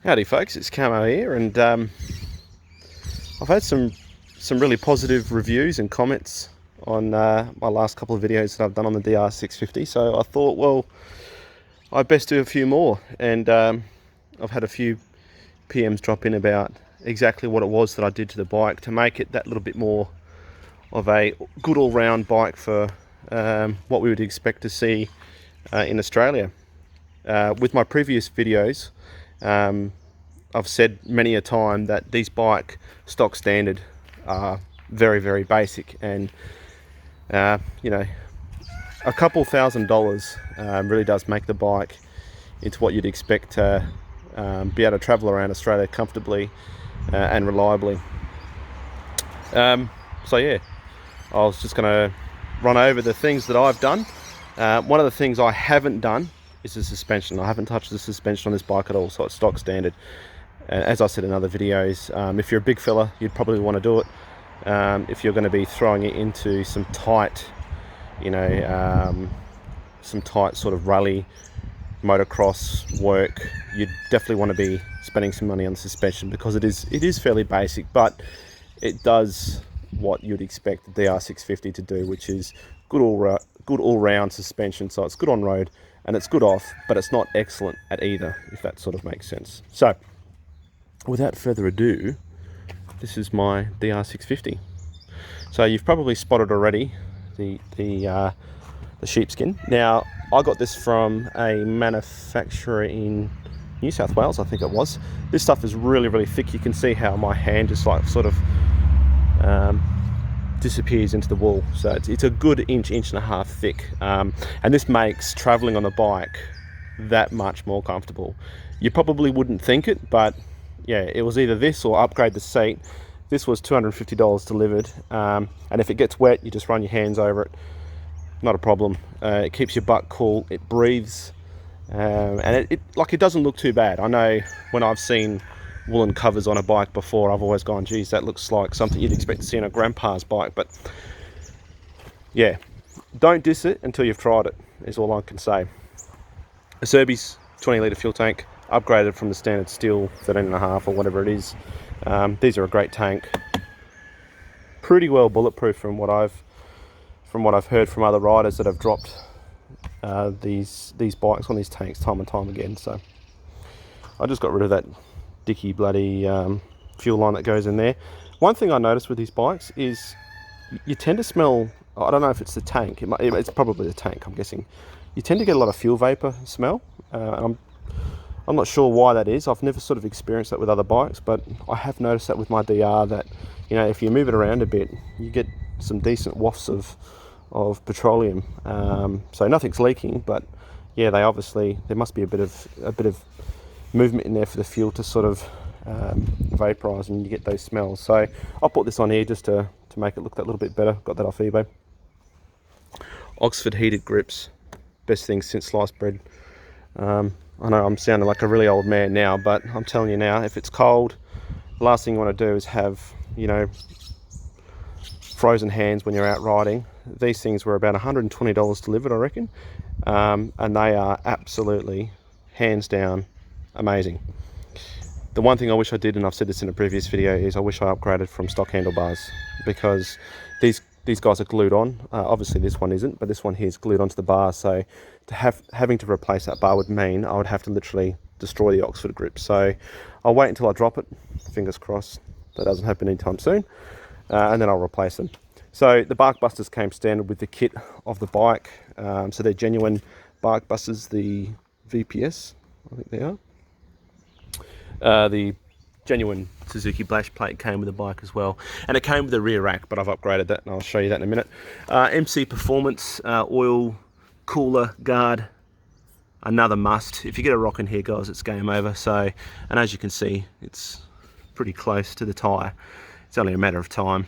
Howdy folks, it's Cammo here, and I've had some really positive reviews and comments on my last couple of videos that I've done on the DR650, so I thought, well, I'd best do a few more, and I've had a few PMs drop in about exactly what it was that I did to the bike to make it that little bit more of a good all-round bike for what we would expect to see in Australia. With my previous videos, I've said many a time that these bike stock standard are very, very basic, and you know, a couple $1,000 really does make the bike into what you'd expect to be able to travel around Australia comfortably and reliably. So yeah, I was just going to run over the things that I've done. One of the things I haven't done is the suspension. I haven't touched the suspension on this bike at all, so it's stock standard. And as I said in other videos, if you're a big fella, you'd probably want to do it. If you're going to be throwing it into some tight, some tight sort of rally motocross work, you'd definitely want to be spending some money on the suspension, because it is fairly basic, but it does what you'd expect the DR650 to do, which is good all-round suspension. So it's good on road and it's good off, but it's not excellent at either, if that sort of makes sense. So without further ado, this is my DR650. So you've probably spotted already the sheepskin. Now, I got this from a manufacturer in New South Wales, I think it was. This stuff is really, really thick. You can see how my hand just like sort of disappears into the wool. So it's a good inch and a half thick, and this makes traveling on a bike that much more comfortable. You probably wouldn't think it, but yeah, it was either this or upgrade the seat. This was $250 delivered, and if it gets wet, you just run your hands over it, not a problem. It keeps your butt cool, it breathes, and it doesn't look too bad. I know when I've seen woolen covers on a bike before, I've always gone, geez, that looks like something you'd expect to see on a grandpa's bike. But yeah, don't diss it until you've tried it, is all I can say. A Serbi's 20-litre fuel tank, upgraded from the standard steel 13.5 or whatever it is. These are a great tank, pretty well bulletproof from what I've heard from other riders that have dropped these bikes on these tanks time and time again. So I just got rid of that dicky bloody fuel line that goes in there. One thing I noticed with these bikes is you tend to smell, I don't know if it's the tank, it's probably the tank, I'm guessing. You tend to get a lot of fuel vapor smell. I'm not sure why that is. I've never sort of experienced that with other bikes, but I have noticed that with my DR, that, you know, if you move it around a bit, you get some decent wafts of petroleum. So nothing's leaking, but yeah, there must be a bit of movement in there for the fuel to sort of vaporize, and you get those smells. So I'll put this on here just to make it look that little bit better. Got that off eBay. Oxford heated grips, best thing since sliced bread. I know I'm sounding like a really old man now, but I'm telling you now, if it's cold, the last thing you want to do is have, you know, frozen hands when you're out riding. These things were about $120 delivered, I reckon, and they are absolutely, hands down, amazing. The one thing I wish I did, and I've said this in a previous video, is I wish I upgraded from stock handlebars, because these guys are glued on. Obviously this one isn't, but this one here is glued onto the bar, so having to replace that bar would mean I would have to literally destroy the Oxford grip. So I'll wait until I drop it, fingers crossed that doesn't happen anytime soon, and then I'll replace them. So the bark busters came standard with the kit of the bike, so they're genuine bark busters, the VPS, I think they are. The genuine Suzuki blash plate came with the bike as well, and it came with a rear rack, but I've upgraded that and I'll show you that in a minute. MC Performance oil cooler guard, another must. If you get a rock in here, guys, it's game over. So, and as you can see, it's pretty close to the tyre. It's only a matter of time.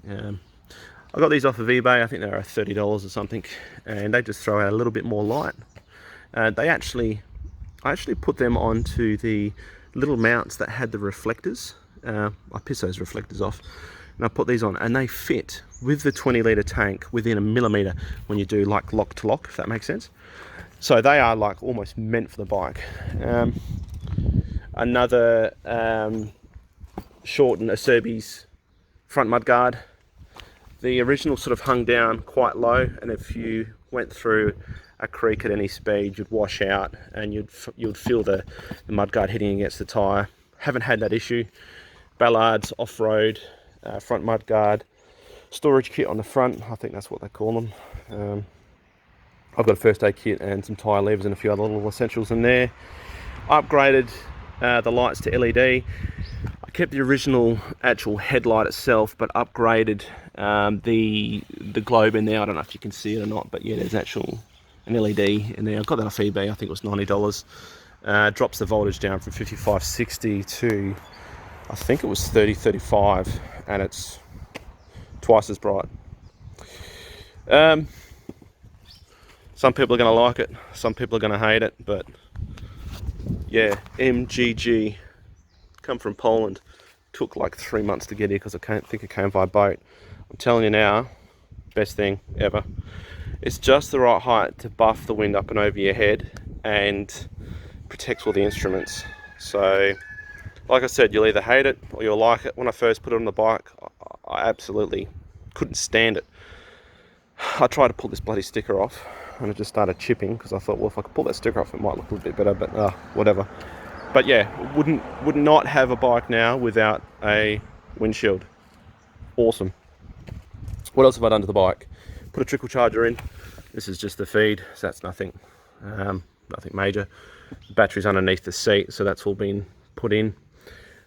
I got these off of eBay. I think they were $30 or something, and they just throw out a little bit more light. I actually put them onto the little mounts that had the reflectors. I pissed those reflectors off, and I put these on, and they fit with the 20-litre tank within a millimetre when you do like lock to lock, if that makes sense. So they are like almost meant for the bike. another shortened Acerbi's front mudguard. The original sort of hung down quite low, and if you went through a creek at any speed, you'd wash out and you'd feel the mudguard hitting against the tyre. Haven't had that issue. Ballards off-road front mudguard, storage kit on the front, I think that's what they call them. I've got a first aid kit and some tyre levers and a few other little essentials in there. Upgraded the lights to LED. I kept the original actual headlight itself, but upgraded the globe in there. I don't know if you can see it or not, but yeah, there's an LED in there. I got that off eBay. I think it was $90. Drops the voltage down from 5560 to, I think it was 3035, and it's twice as bright. Some people are going to like it, some people are going to hate it, but yeah, MGG, come from Poland. Took like 3 months to get here because I can't think it came by boat. I'm telling you now, best thing ever. It's just the right height to buff the wind up and over your head and protects all the instruments. So, like I said, you'll either hate it or you'll like it. When I first put it on the bike, I absolutely couldn't stand it. I tried to pull this bloody sticker off and it just started chipping because I thought, well, if I could pull that sticker off, it might look a little bit better, but whatever. But yeah, would not have a bike now without a windshield. Awesome. What else have I done to the bike? Put a trickle charger in. This is just the feed, so that's nothing major. The battery's underneath the seat, so that's all been put in.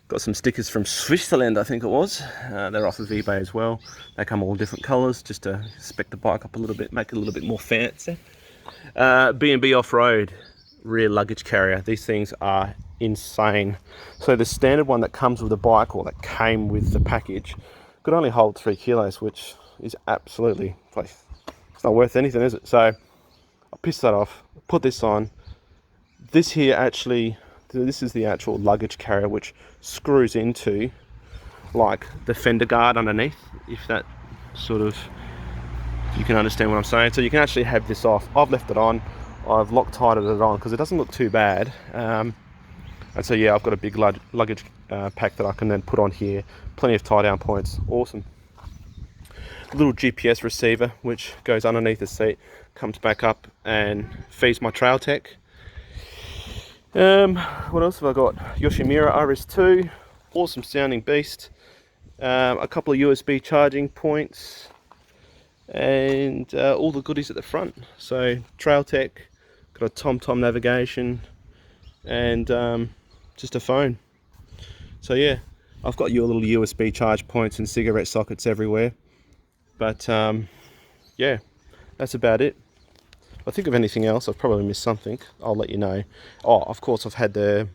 Got some stickers from Switzerland, I think it was. They're off of eBay as well. They come all different colours, just to spec the bike up a little bit, make it a little bit more fancy. B&B off-road rear luggage carrier. These things are insane. So the standard one that comes with the bike, or that came with the package, could only hold 3 kilos, which is absolutely, it's not worth anything, is it? So I pissed that off, put this on. This here actually, this is the actual luggage carrier, which screws into like the fender guard underneath, if that sort of, you can understand what I'm saying. So you can actually have this off. I've left it on. I've Loctited it on because it doesn't look too bad. And so yeah, I've got a big luggage pack that I can then put on here. Plenty of tie down points. Awesome. Little GPS receiver which goes underneath the seat, comes back up and feeds my trail tech. What else have I got? Yoshimura RS2, awesome sounding beast. A couple of USB charging points, and all the goodies at the front. So trail tech, got a TomTom navigation, and just a phone. So yeah, I've got your little USB charge points and cigarette sockets everywhere. But yeah, that's about it. If I think of anything else, I've probably missed something. I'll let you know. Oh, of course, I've had the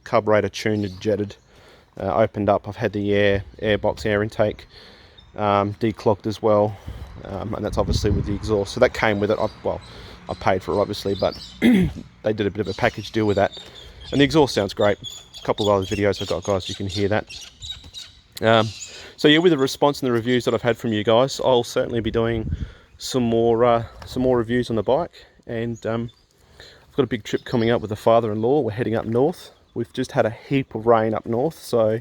carburetor tuned and jetted, opened up. I've had the airbox air intake declogged as well, and that's obviously with the exhaust. So that came with it. I paid for it obviously, but they did a bit of a package deal with that. And the exhaust sounds great. A couple of other videos I've got, guys, you can hear that. So yeah, with the response and the reviews that I've had from you guys, I'll certainly be doing some more reviews on the bike. And I've got a big trip coming up with the father-in-law. We're heading up north. We've just had a heap of rain up north, so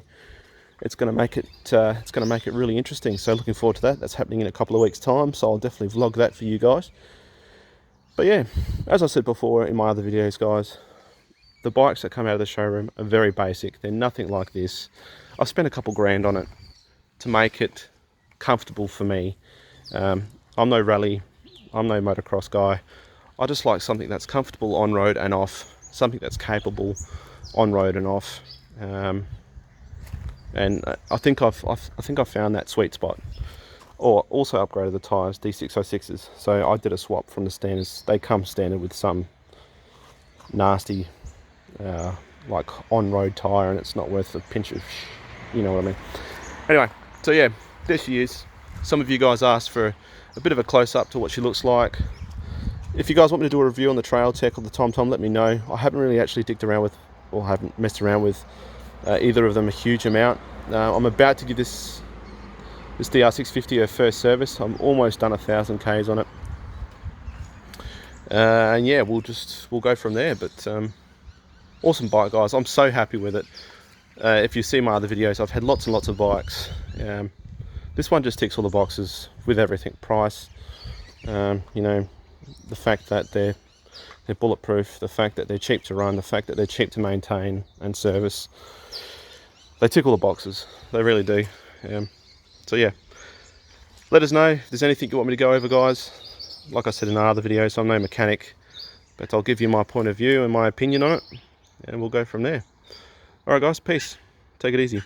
it's going to make it really interesting. So looking forward to that. That's happening in a couple of weeks' time, so I'll definitely vlog that for you guys. But yeah, as I said before in my other videos, guys, the bikes that come out of the showroom are very basic. They're nothing like this. I've spent a couple grand on it to make it comfortable for me. I'm no rally, I'm no motocross guy. I just like something that's comfortable on road and off, something that's capable on road and off. And I think I've found that sweet spot. Or also upgraded the tyres, D606s. So I did a swap from the standards. They come standard with some nasty like on-road tyre, and it's not worth the pinch of, you know what I mean. Anyway, so yeah, there she is. Some of you guys asked for a bit of a close-up to what she looks like. If you guys want me to do a review on the Trail Tech or the TomTom, let me know. I haven't really actually digged around with, or haven't messed around with either of them a huge amount. I'm about to give this DR650 her first service. I'm almost done 1,000 Ks on it. And yeah, we'll go from there. But Awesome bike, guys. I'm so happy with it. If you see my other videos, I've had lots and lots of bikes. This one just ticks all the boxes with everything. Price, you know, the fact that they're bulletproof, the fact that they're cheap to run, the fact that they're cheap to maintain and service. They tick all the boxes. They really do. So yeah, let us know if there's anything you want me to go over, guys. Like I said in our other videos, I'm no mechanic, but I'll give you my point of view and my opinion on it, and we'll go from there. Alright guys, peace. Take it easy.